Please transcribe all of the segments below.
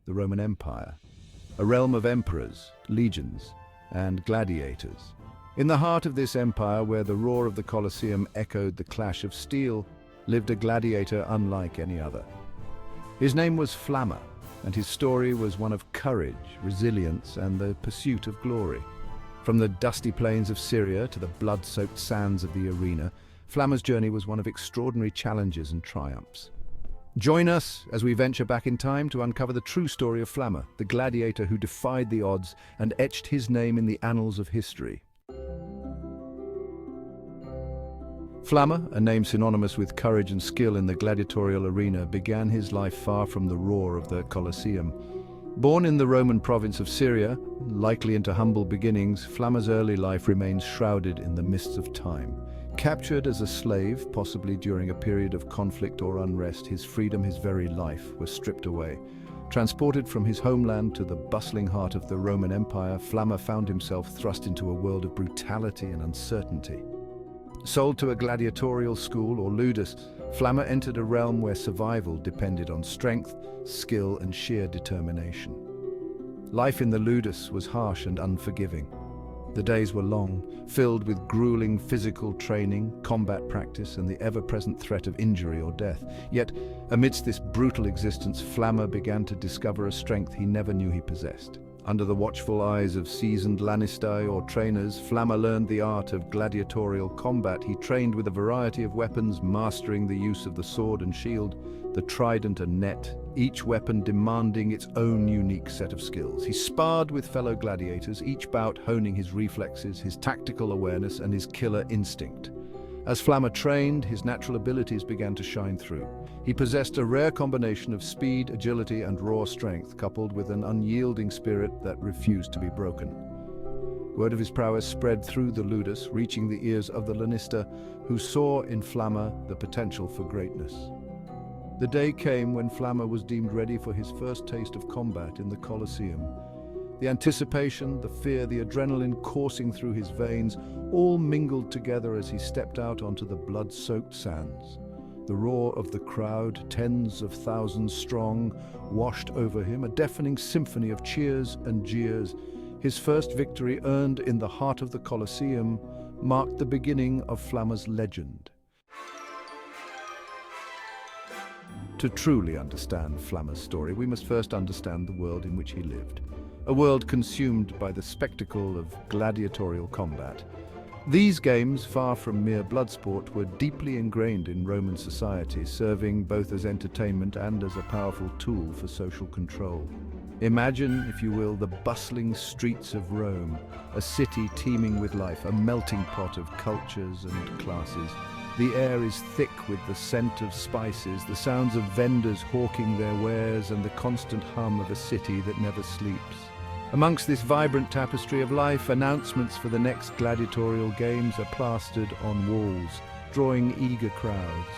the Roman Empire, a realm of emperors, legions, and gladiators. In the heart of this empire, where the roar of the Colosseum echoed the clash of steel, lived a gladiator unlike any other. His name was Flamma, and his story was one of courage, resilience, and the pursuit of glory. From the dusty plains of Syria to the blood-soaked sands of the arena, Flamma's journey was one of extraordinary challenges and triumphs. Join us as we venture back in time to uncover the true story of Flamma, the gladiator who defied the odds and etched his name in the annals of history. Flamma, a name synonymous with courage and skill in the gladiatorial arena, began his life far from the roar of the Colosseum. Born in the Roman province of Syria, likely into humble beginnings, Flamma's early life remains shrouded in the mists of time. Captured as a slave, possibly during a period of conflict or unrest, his freedom, his very life, were stripped away. Transported from his homeland to the bustling heart of the Roman Empire, Flamma found himself thrust into a world of brutality and uncertainty. Sold to a gladiatorial school or ludus, Flamma entered a realm where survival depended on strength, skill, and sheer determination. Life in the ludus was harsh and unforgiving. The days were long, filled with grueling physical training, combat practice, and the ever-present threat of injury or death. Yet, amidst this brutal existence, Flamma began to discover a strength he never knew he possessed. Under the watchful eyes of seasoned Lannistae or trainers, Flamma learned the art of gladiatorial combat. He trained with a variety of weapons, mastering the use of the sword and shield, the trident and net, each weapon demanding its own unique set of skills. He sparred with fellow gladiators, each bout honing his reflexes, his tactical awareness, and his killer instinct. As Flamma trained, his natural abilities began to shine through. He possessed a rare combination of speed, agility, and raw strength, coupled with an unyielding spirit that refused to be broken. Word of his prowess spread through the ludus, reaching the ears of the Lannister, who saw in Flamma the potential for greatness. The day came when Flamma was deemed ready for his first taste of combat in the Colosseum. The anticipation, the fear, the adrenaline coursing through his veins, all mingled together as he stepped out onto the blood-soaked sands. The roar of the crowd, tens of thousands strong, washed over him, a deafening symphony of cheers and jeers. His first victory, earned in the heart of the Colosseum, marked the beginning of Flamma's legend. To truly understand Flamma's story, we must first understand the world in which he lived. A world consumed by the spectacle of gladiatorial combat. These games, far from mere blood sport, were deeply ingrained in Roman society, serving both as entertainment and as a powerful tool for social control. Imagine, if you will, the bustling streets of Rome, a city teeming with life, a melting pot of cultures and classes. The air is thick with the scent of spices, the sounds of vendors hawking their wares, and the constant hum of a city that never sleeps. Amongst this vibrant tapestry of life, announcements for the next gladiatorial games are plastered on walls, drawing eager crowds.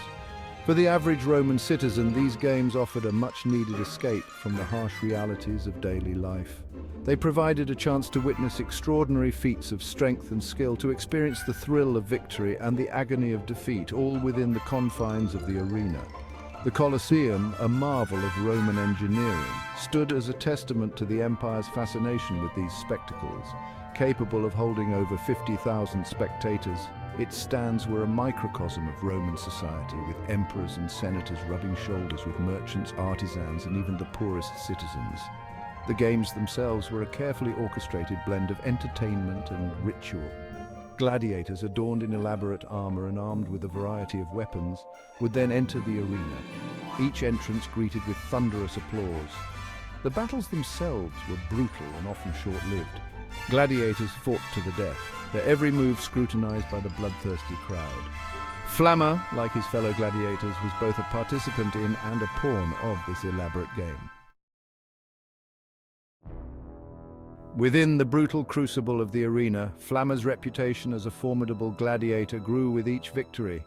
For the average Roman citizen, these games offered a much-needed escape from the harsh realities of daily life. They provided a chance to witness extraordinary feats of strength and skill, to experience the thrill of victory and the agony of defeat, all within the confines of the arena. The Colosseum, a marvel of Roman engineering, stood as a testament to the empire's fascination with these spectacles. Capable of holding over 50,000 spectators, its stands were a microcosm of Roman society, with emperors and senators rubbing shoulders with merchants, artisans, and even the poorest citizens. The games themselves were a carefully orchestrated blend of entertainment and ritual. Gladiators, adorned in elaborate armor and armed with a variety of weapons, would then enter the arena, each entrance greeted with thunderous applause. The battles themselves were brutal and often short-lived. Gladiators fought to the death, their every move scrutinized by the bloodthirsty crowd. Flamma, like his fellow gladiators, was both a participant in and a pawn of this elaborate game. Within the brutal crucible of the arena, Flamma's reputation as a formidable gladiator grew with each victory.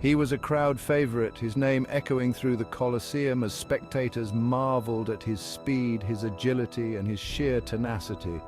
He was a crowd favorite, his name echoing through the Colosseum as spectators marveled at his speed, his agility, and his sheer tenacity.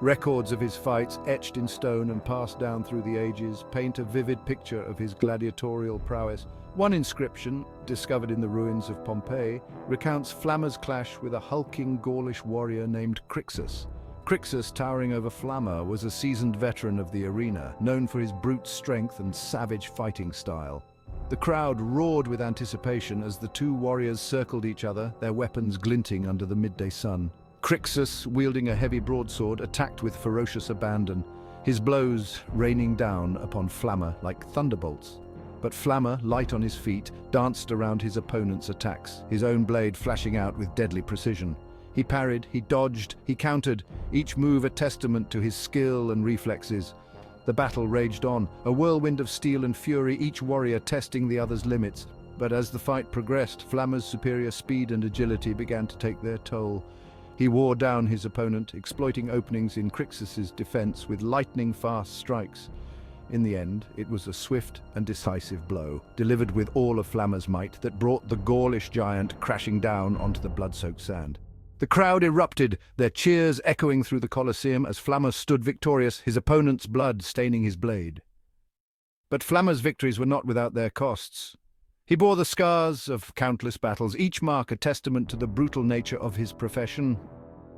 Records of his fights, etched in stone and passed down through the ages, paint a vivid picture of his gladiatorial prowess. One inscription, discovered in the ruins of Pompeii, recounts Flamma's clash with a hulking Gaulish warrior named Crixus. Crixus, towering over Flamma, was a seasoned veteran of the arena, known for his brute strength and savage fighting style. The crowd roared with anticipation as the two warriors circled each other, their weapons glinting under the midday sun. Crixus, wielding a heavy broadsword, attacked with ferocious abandon, his blows raining down upon Flamma like thunderbolts. But Flamma, light on his feet, danced around his opponent's attacks, his own blade flashing out with deadly precision. He parried, he dodged, he countered, each move a testament to his skill and reflexes. The battle raged on, a whirlwind of steel and fury, each warrior testing the other's limits. But as the fight progressed, Flamma's superior speed and agility began to take their toll. He wore down his opponent, exploiting openings in Crixus's defense with lightning-fast strikes. In the end, it was a swift and decisive blow, delivered with all of Flamma's might, that brought the Gaulish giant crashing down onto the blood-soaked sand. The crowd erupted, their cheers echoing through the Colosseum as Flamma stood victorious, his opponent's blood staining his blade. But Flamma's victories were not without their costs. He bore the scars of countless battles, each mark a testament to the brutal nature of his profession.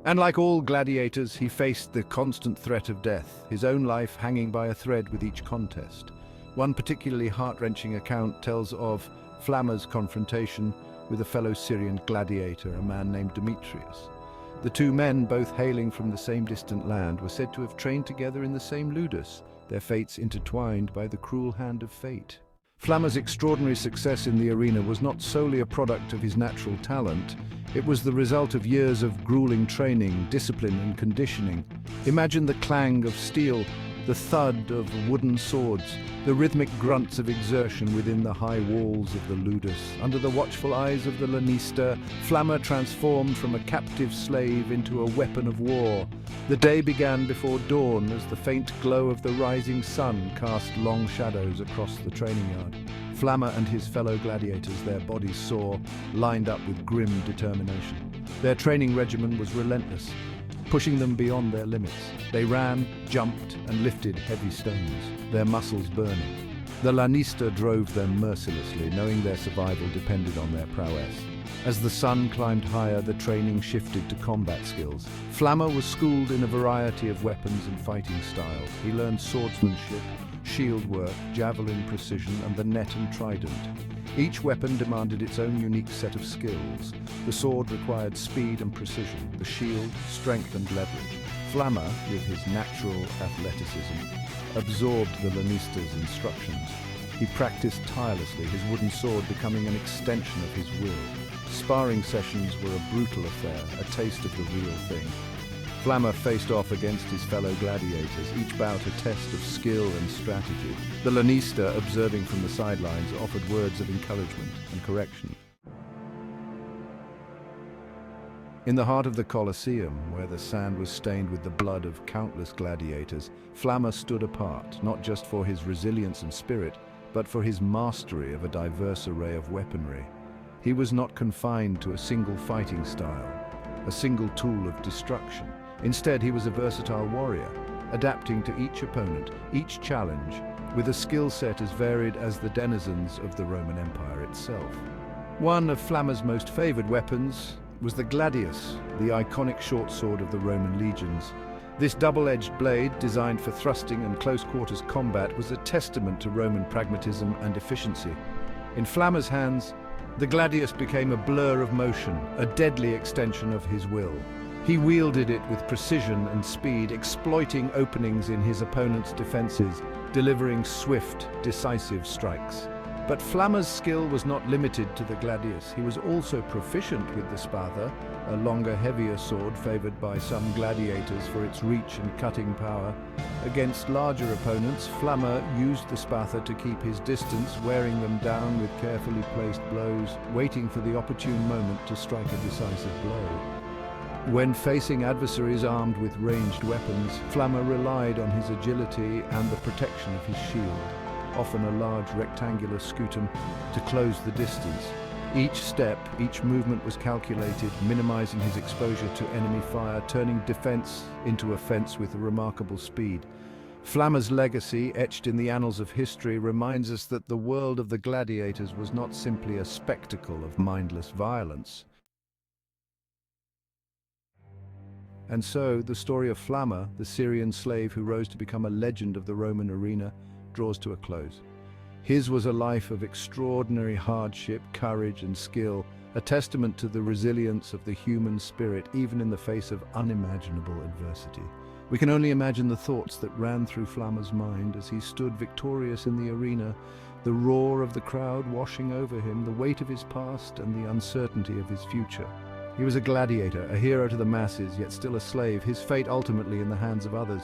And like all gladiators, he faced the constant threat of death, his own life hanging by a thread with each contest. One particularly heart-wrenching account tells of Flamma's confrontation with a fellow Syrian gladiator, a man named Demetrius. The two men, both hailing from the same distant land, were said to have trained together in the same ludus, their fates intertwined by the cruel hand of fate. Flamma's extraordinary success in the arena was not solely a product of his natural talent. It was the result of years of grueling training, discipline and conditioning. Imagine the clang of steel, the thud of wooden swords, the rhythmic grunts of exertion within the high walls of the ludus. Under the watchful eyes of the lanista, Flamma transformed from a captive slave into a weapon of war. The day began before dawn as the faint glow of the rising sun cast long shadows across the training yard. Flamma and his fellow gladiators, their bodies sore, lined up with grim determination. Their training regimen was relentless, pushing them beyond their limits. They ran, jumped, and lifted heavy stones, their muscles burning. The lanista drove them mercilessly, knowing their survival depended on their prowess. As the sun climbed higher, the training shifted to combat skills. Flamma was schooled in a variety of weapons and fighting styles. He learned swordsmanship, shield work, javelin precision, and the net and trident. Each weapon demanded its own unique set of skills. The sword required speed and precision, the shield, strength and leverage. Flamma, with his natural athleticism, absorbed the lanista's instructions. He practiced tirelessly, his wooden sword becoming an extension of his will. Sparring sessions were a brutal affair, a taste of the real thing. Flamma faced off against his fellow gladiators, each bout a test of skill and strategy. The lanista, observing from the sidelines, offered words of encouragement and correction. In the heart of the Colosseum, where the sand was stained with the blood of countless gladiators, Flamma stood apart, not just for his resilience and spirit, but for his mastery of a diverse array of weaponry. He was not confined to a single fighting style, a single tool of destruction. Instead, he was a versatile warrior, adapting to each opponent, each challenge, with a skill set as varied as the denizens of the Roman Empire itself. One of Flamma's most favored weapons was the gladius, the iconic short sword of the Roman legions. This double-edged blade, designed for thrusting and close-quarters combat, was a testament to Roman pragmatism and efficiency. In Flamma's hands, the gladius became a blur of motion, a deadly extension of his will. He wielded it with precision and speed, exploiting openings in his opponent's defenses, delivering swift, decisive strikes. But Flamma's skill was not limited to the gladius. He was also proficient with the spatha, a longer, heavier sword favored by some gladiators for its reach and cutting power. Against larger opponents, Flamma used the spatha to keep his distance, wearing them down with carefully placed blows, waiting for the opportune moment to strike a decisive blow. When facing adversaries armed with ranged weapons, Flamma relied on his agility and the protection of his shield, often a large rectangular scutum, to close the distance. Each step, each movement was calculated, minimizing his exposure to enemy fire, turning defense into offense with remarkable speed. Flamma's legacy, etched in the annals of history, reminds us that the world of the gladiators was not simply a spectacle of mindless violence. And so, the story of Flamma, the Syrian slave who rose to become a legend of the Roman arena, draws to a close. His was a life of extraordinary hardship, courage, and skill, a testament to the resilience of the human spirit even in the face of unimaginable adversity. We can only imagine the thoughts that ran through Flamma's mind as he stood victorious in the arena, the roar of the crowd washing over him, the weight of his past and the uncertainty of his future. He was a gladiator, a hero to the masses, yet still a slave, his fate ultimately in the hands of others.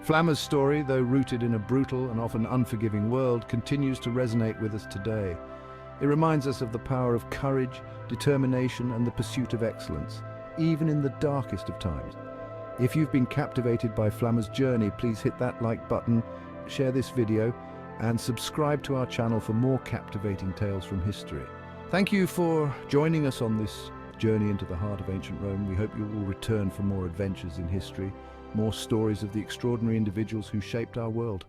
Flamma's story, though rooted in a brutal and often unforgiving world, continues to resonate with us today. It reminds us of the power of courage, determination, and the pursuit of excellence, even in the darkest of times. If you've been captivated by Flamma's journey, please hit that like button, share this video, and subscribe to our channel for more captivating tales from history. Thank you for joining us on this journey into the heart of ancient Rome. We hope you will return for more adventures in history, more stories of the extraordinary individuals who shaped our world.